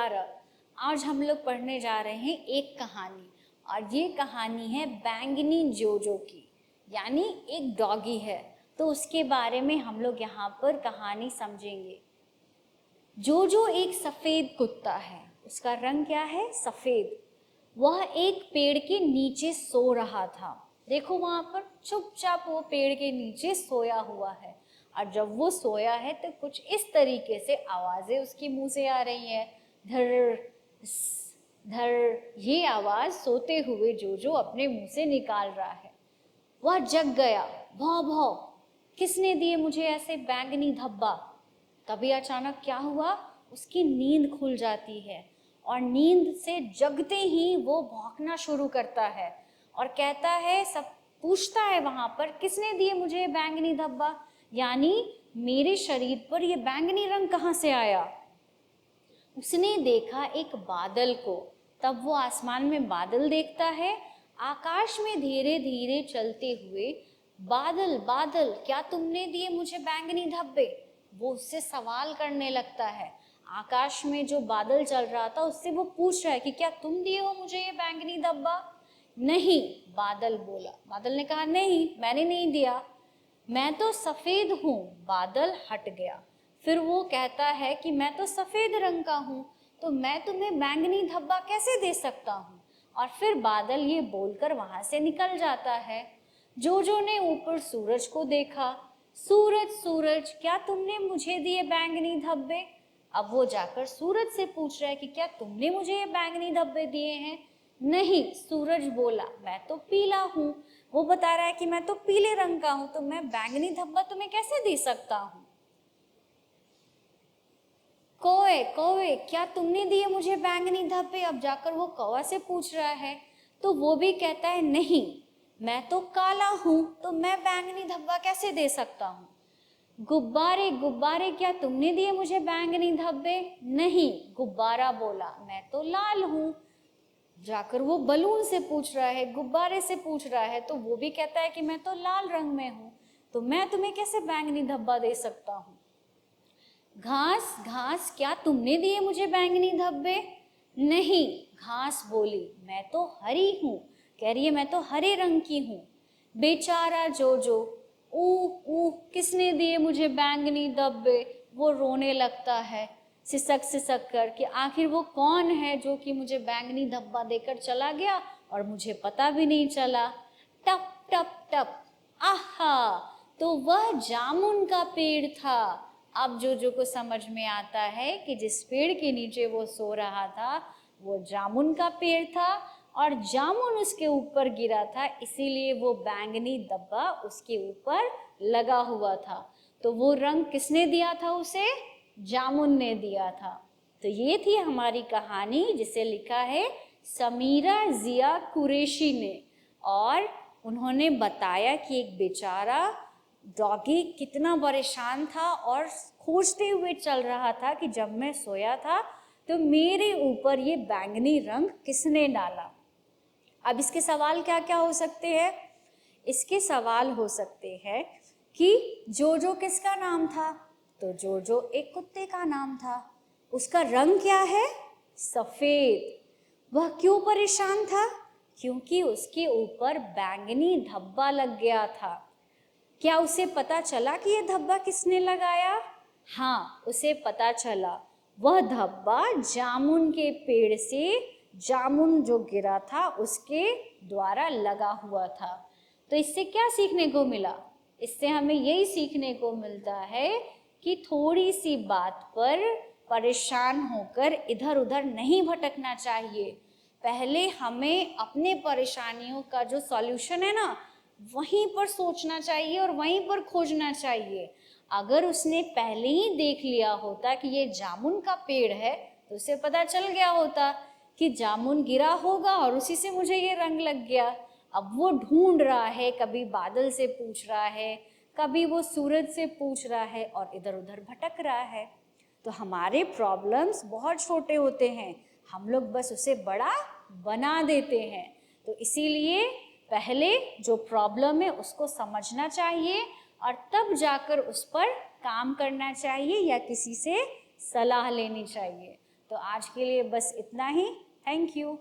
प्यारा। आज हम लोग पढ़ने जा रहे हैं एक कहानी, और ये कहानी है बैंगनी जोजो की, यानी एक डॉगी है। तो उसके बारे में हम लोग यहाँ पर कहानी समझेंगे। जोजो एक सफ़ेद कुत्ता है। उसका रंग क्या है? सफ़ेद। वह एक पेड़ के नीचे सो रहा था। देखो वहाँ पर चुपचाप वो पेड़ के नीचे सोया हुआ है, और जब वो सोया है तो कुछ इस तरीके से आवाज़ें उसके मुंह से आ रही हैं, धर धर। ये आवाज़ सोते हुए जोजो अपने मुंह से निकाल रहा है। वह जग गया। भौ भौ, किसने दिए मुझे ऐसे बैंगनी धब्बा? तभी अचानक क्या हुआ, उसकी नींद खुल जाती है, और नींद से जगते ही वो भौंकना शुरू करता है और कहता है, सब पूछता है वहाँ पर, किसने दिए मुझे ये बैंगनी धब्बा, यानी मेरे शरीर पर ये बैंगनी रंग कहाँ से आया? उसने देखा एक बादल को। तब वो आसमान में बादल देखता है, आकाश में धीरे धीरे चलते हुए बादल। बादल, क्या तुमने दिए मुझे बैंगनी धब्बे? वो उससे सवाल करने लगता है। आकाश में जो बादल चल रहा था उससे वो पूछ रहा है कि क्या तुम दिए हो मुझे ये बैंगनी धब्बा? नहीं, बादल बोला। बादल ने कहा, नहीं, मैंने नहीं दिया, मैं तो सफ़ेद हूँ। बादल हट गया। फिर वो कहता है कि मैं तो सफ़ेद रंग का हूँ, तो मैं तुम्हें बैंगनी धब्बा कैसे दे सकता हूँ? और फिर बादल ये बोलकर वहाँ से निकल जाता है। जोजो ने ऊपर सूरज को देखा। सूरज, सूरज, क्या तुमने मुझे दिए बैंगनी धब्बे? अब वो जाकर सूरज से पूछ रहा है कि क्या तुमने मुझे ये बैंगनी धब्बे दिए हैं? नहीं, सूरज बोला, मैं तो पीला हूँ। वो बता रहा है कि मैं तो पीले रंग का हूँ, तो मैं बैंगनी धब्बा तुम्हें कैसे दे सकता हूँ? कौवे, कौवे, क्या तुमने दिए मुझे बैंगनी धब्बे? अब जाकर वो कौवा से पूछ रहा है, तो वो भी कहता है, नहीं, मैं तो काला हूँ, तो मैं बैंगनी धब्बा कैसे दे सकता हूँ? गुब्बारे, गुब्बारे, क्या तुमने दिए मुझे बैंगनी धब्बे? नहीं, गुब्बारा बोला, मैं तो लाल हूँ। जाकर वो बलून से पूछ रहा है, गुब्बारे से पूछ रहा है, तो वो भी कहता है कि मैं तो लाल रंग में हूँ, तो मैं तुम्हें कैसे बैंगनी धब्बा दे सकता हूँ? घास, घास, क्या तुमने दिए मुझे बैंगनी धब्बे? नहीं, घास बोली, मैं तो हरी हूँ। कह रही है, मैं तो हरे रंग की हूँ। बेचारा जोजो, ऊह ऊह, किसने दिए मुझे बैंगनी धब्बे? वो रोने लगता है, सिसक सिसक कर, कि आखिर वो कौन है जो कि मुझे बैंगनी धब्बा देकर चला गया और मुझे पता भी नहीं चला। टप टप टप, आहा, तो वह जामुन का पेड़ था। अब जोजो को समझ में आता है कि जिस पेड़ के नीचे वो सो रहा था वो जामुन का पेड़ था, और जामुन उसके ऊपर गिरा था, इसीलिए वो बैंगनी धब्बा उसके ऊपर लगा हुआ था। तो वो रंग किसने दिया था उसे? जामुन ने दिया था। तो ये थी हमारी कहानी, जिसे लिखा है समीरा जिया कुरैशी ने, और उन्होंने बताया कि एक बेचारा डॉगी कितना परेशान था और खोजते हुए चल रहा था कि जब मैं सोया था तो मेरे ऊपर ये बैंगनी रंग किसने डाला। अब इसके सवाल क्या क्या हो सकते हैं? इसके सवाल हो सकते हैं कि जोजो किसका नाम था? तो जोजो एक कुत्ते का नाम था। उसका रंग क्या है? सफ़ेद। वह क्यों परेशान था? क्योंकि उसके ऊपर बैंगनी धब्बा लग गया था। क्या उसे पता चला कि ये धब्बा किसने लगाया? हाँ, उसे पता चला। वह धब्बा जामुन के पेड़ से जामुन जो गिरा था उसके द्वारा लगा हुआ था। तो इससे क्या सीखने को मिला? इससे हमें यही सीखने को मिलता है कि थोड़ी सी बात पर परेशान होकर इधर उधर नहीं भटकना चाहिए। पहले हमें अपने परेशानियों का जो सॉल्यूशन है ना, वहीं पर सोचना चाहिए और वहीं पर खोजना चाहिए। अगर उसने पहले ही देख लिया होता कि ये जामुन का पेड़ है, तो उसे पता चल गया होता कि जामुन गिरा होगा और उसी से मुझे ये रंग लग गया। अब वो ढूंढ रहा है, कभी बादल से पूछ रहा है, कभी वो सूरज से पूछ रहा है, और इधर उधर भटक रहा है। तो हमारे प्रॉब्लम्स बहुत छोटे होते हैं, हम लोग बस उसे बड़ा बना देते हैं। तो इसीलिए पहले जो प्रॉब्लम है उसको समझना चाहिए, और तब जाकर उस पर काम करना चाहिए या किसी से सलाह लेनी चाहिए। तो आज के लिए बस इतना ही। Thank you.